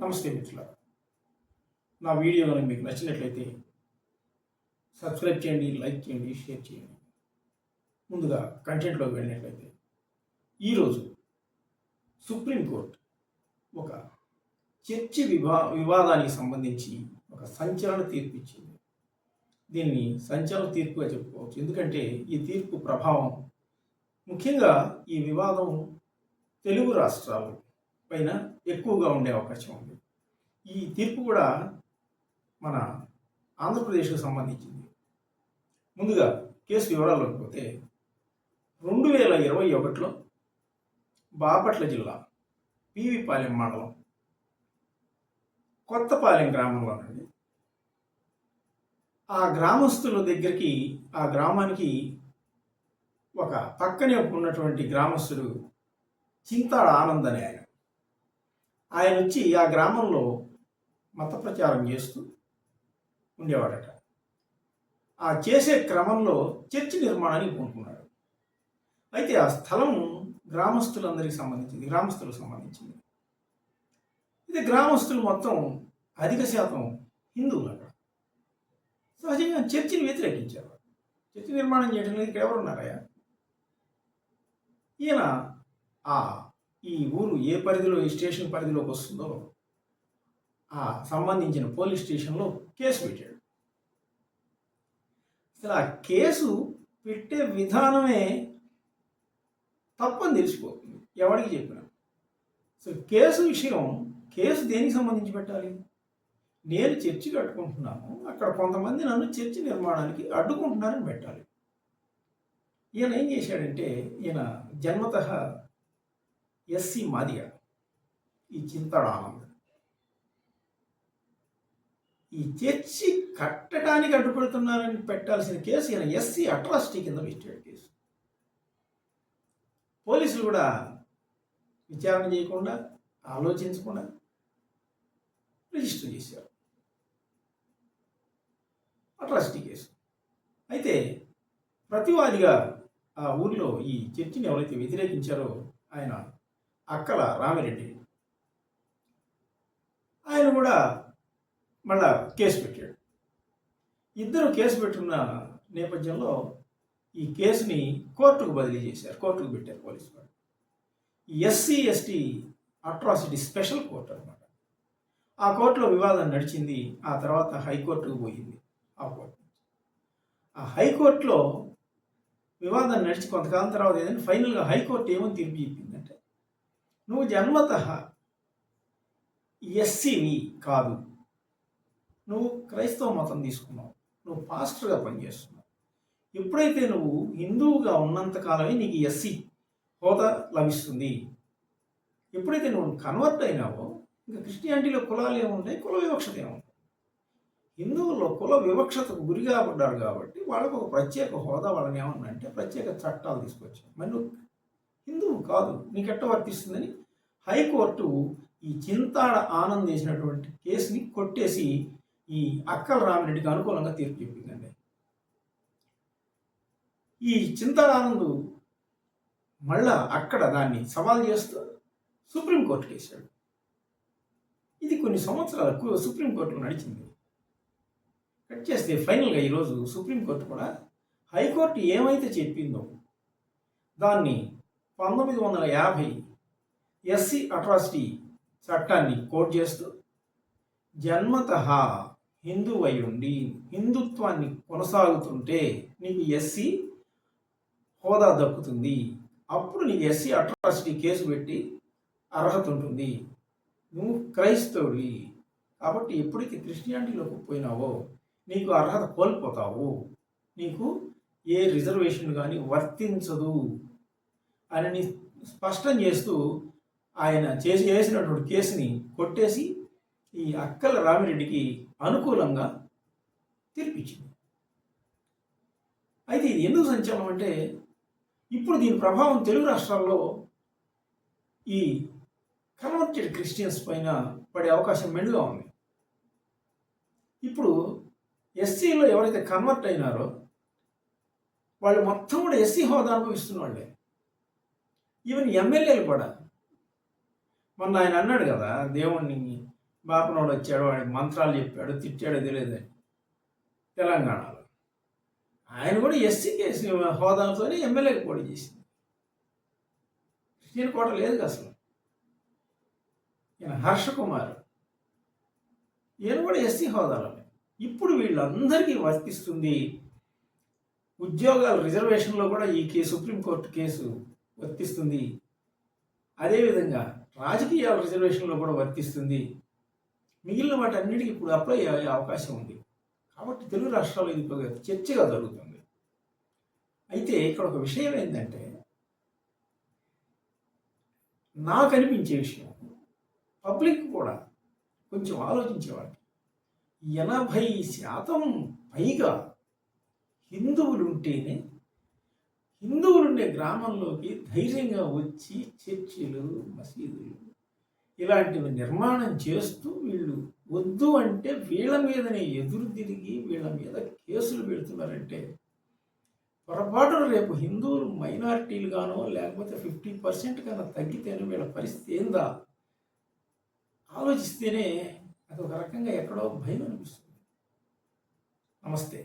నమస్తే మిత్రులారా. నా వీడియో కనుక మీకు నచ్చినట్లయితే సబ్స్క్రైబ్ చేయండి, లైక్ చేయండి, షేర్ చేయండి. ముందుగా కంటెంట్లోకి వెళ్ళినట్లయితే ఈరోజు సుప్రీంకోర్టు ఒక చర్చి వివాదానికి సంబంధించి ఒక సంచలన తీర్పు ఇచ్చింది. దీన్ని సంచలన తీర్పుగా చెప్పుకోవచ్చు. ఎందుకంటే ఈ తీర్పు ప్రభావం ముఖ్యంగా ఈ వివాదం తెలుగు రాష్ట్రాల పైన ఎక్కువగా ఉండే అవకాశం ఉంది. ఈ తీర్పు కూడా మన ఆంధ్రప్రదేశ్కు సంబంధించింది. ముందుగా కేసు వివరాల్లోకి పోతే 2021లో బాపట్ల జిల్లా పీవిపాలెం మండలం కొత్తపాలెం గ్రామంలోనండి ఆ గ్రామస్తుల దగ్గరికి ఆ గ్రామానికి ఒక పక్కనే ఉన్నటువంటి గ్రామస్తుడు చింతాడ ఆనంద్ అనే ఆయన వచ్చి ఆ గ్రామంలో మత ప్రచారం చేస్తూ ఉండేవాడట. ఆ చేసే క్రమంలో చర్చి నిర్మాణానికి పూనుకున్నాడు. అయితే ఆ స్థలం గ్రామస్తులకు సంబంధించింది. ఇది గ్రామస్తులు మొత్తం అధిక శాతం హిందువులు అక్కడ. సహజంగా చర్చిని వ్యతిరేకించారు. చర్చి నిర్మాణం చేయడం లేదు, ఇక్కడ ఎవరున్నారయ్యా? ఈయన ఈ ఊరు ఏ పరిధిలో, ఈ స్టేషన్ పరిధిలోకి వస్తుందో ఆ సంబంధించిన పోలీస్ స్టేషన్లో కేసు పెట్టాడు. అసలు ఆ కేసు పెట్టే విధానమే తప్పని తెలిసిపోతుంది ఎవరికి చెప్పినా. అసలు కేసు దేనికి సంబంధించి పెట్టాలి? నేను చర్చి కట్టుకుంటున్నాను, అక్కడ కొంతమంది నన్ను చర్చి నిర్మాణానికి అడ్డుకుంటున్నారని పెట్టాలి. ఈయన ఏం చేశాడంటే, ఈయన జన్మతః ఎస్సీ మాదిగ, ఈ చింతాడ ఆనంద్. ఈ చర్చి కట్టడానికి అడ్డుపడుతున్నారని పెట్టాల్సిన కేసు ఈయన ఎస్సీ అట్రాసిటీ కింద పెట్టాడు కేసు. పోలీసులు కూడా విచారణ చేయకుండా, ఆలోచించకుండా రిజిస్టర్ చేశారు అట్రాసిటీ కేసు. అయితే ప్రతివాదిగా ఆ ఊరిలో ఈ చర్చిని ఎవరైతే వ్యతిరేకించారో ఆయన అక్కల రామిరెడ్డి, ఆయన కూడా మళ్ళా కేసు పెట్టాడు. ఇద్దరు కేసు పెట్టున్న నేపథ్యంలో ఈ కేసుని కోర్టుకు బదిలీ చేశారు, కోర్టుకు పెట్టారు పోలీసు వారు. SC ST atrocity special court అనమాట. ఆ కోర్టులో వివాదం నడిచింది. ఆ తర్వాత హైకోర్టుకు పోయింది. ఆ హైకోర్టులో వివాదం నడిచి కొంతకాలం తర్వాత ఏదైనా ఫైనల్గా హైకోర్టు ఏమని తీర్పు చెప్పిందంటే, నువ్వు జన్మతః ఎస్సీవి కాదు, నువ్వు క్రైస్తవ మతం తీసుకున్నావు, నువ్వు పాస్టర్గా పనిచేస్తున్నావు. ఎప్పుడైతే నువ్వు హిందువుగా ఉన్నంతకాలమే నీకు ఎస్సీ హోదా లభిస్తుంది. ఎప్పుడైతే నువ్వు కన్వర్ట్ అయినావో ఇంకా క్రిస్టియానిటీలో కులాలు ఏముంటాయి, కుల వివక్షత ఏముంటాయి. హిందువుల్లో కుల వివక్షతకు గురిగా పడ్డారు కాబట్టి వాళ్ళకు ఒక ప్రత్యేక హోదా, వాళ్ళని ఏమన్నంటే ప్రత్యేక చట్టాలు తీసుకొచ్చారు. మరి నువ్వు హిందువు కాదు, నీకెట్ట వర్తిస్తుందని హైకోర్టు ఈ చింతాడ ఆనంద్ చేసినటువంటి కేసుని కొట్టేసి ఈ అక్కల రామిరెడ్డికి అనుకూలంగా తీర్పు చెప్పిందండి. ఈ చింతాడ ఆనంద్ మళ్ళా అక్కడ దాన్ని సవాల్ చేస్తూ సుప్రీంకోర్టుకి వేశాడు. ఇది కొన్ని సంవత్సరాలకు సుప్రీంకోర్టులో నడిచింది. కట్ చేస్తే ఫైనల్గా ఈరోజు సుప్రీంకోర్టు కూడా హైకోర్టు ఏమైతే చెప్పిందో దాన్ని 1950 ఎస్సీ అట్రాసిటీ చట్టాన్ని కోట్ చేస్తూ జన్మతః హిందువై ఉండి హిందుత్వాన్ని కొనసాగుతుంటే నీకు ఎస్సీ హోదా దక్కుతుంది. అప్పుడు నీకు ఎస్సీ అట్రాసిటీ కేసు పెట్టి అర్హత ఉంటుంది. నువ్వు క్రైస్తవుడి కాబట్టి ఎప్పుడైతే క్రిస్టియానిటీలోకి పోయినావో నీకు అర్హత కోల్పోతావు, నీకు ఏ రిజర్వేషన్ కానీ వర్తించదు అని స్పష్టం చేస్తూ ఆయన చేసినటువంటి కేసుని కొట్టేసి ఈ అక్కల రామిరెడ్డికి అనుకూలంగా తీర్పిచ్చింది. అయితే ఇది ఎందుకు సంచలనం అంటే, ఇప్పుడు దీని ప్రభావం తెలుగు రాష్ట్రాల్లో ఈ కన్వర్టెడ్ క్రిస్టియన్స్ పైన పడే అవకాశం మెండుగా ఉంది. ఇప్పుడు ఎస్సీలో ఎవరైతే కన్వర్ట్ అయినారో వాళ్ళు మొత్తం కూడా ఎస్సీ హోదా అనుభవిస్తున్న వాళ్ళే. ఈవెన్ ఎమ్మెల్యేలు కూడా. మొన్న ఆయన అన్నాడు కదా, దేవుణ్ణి బాపనోడు వచ్చాడు, వాడికి మంత్రాలు చెప్పాడు, తిట్టాడో తెలియదని తెలంగాణలో. ఆయన కూడా ఎస్సీ కేసు హోదాతోనే ఎమ్మెల్యేకి పోటీ చేసింది. క్రిస్టియన్ కోట లేదు అసలు. ఈయన హర్ష కుమార్, ఈయన కూడా ఎస్సీ హోదాలోనే. ఇప్పుడు వీళ్ళందరికీ వర్తిస్తుంది. ఉద్యోగాల రిజర్వేషన్లో కూడా ఈ కేసు సుప్రీంకోర్టు కేసు వర్తిస్తుంది. అదేవిధంగా రాజకీయాల రిజర్వేషన్లో కూడా వర్తిస్తుంది. మిగిలిన వాటన్నిటికీ ఇప్పుడు అప్లై అయ్యే అవకాశం ఉంది. కాబట్టి తెలుగు రాష్ట్రాల్లో ఇది చర్చగా జరుగుతుంది. అయితే ఇక్కడ ఒక విషయం ఏంటంటే, నాకు అనిపించే విషయం, పబ్లిక్ కూడా కొంచెం ఆలోచించేవాళ్ళు, 80% పైగా హిందువులుంటేనే హిందువులుండే గ్రామంలోకి ధైర్యంగా వచ్చి చర్చిలు, మసీదులు ఇలాంటివి నిర్మాణం చేస్తూ వీళ్ళు వద్దు అంటే వీళ్ళ మీదనే ఎదురు తిరిగి వీళ్ళ మీద కేసులు పెడుతున్నారంటే, పొరపాటున రేపు హిందువులు మైనారిటీలుగానో లేకపోతే 50% కన్నా తగ్గితేనే వీళ్ళ పరిస్థితి ఏందా ఆలోచిస్తేనే అదొక రకంగా ఎక్కడో భయం అనిపిస్తుంది. నమస్తే.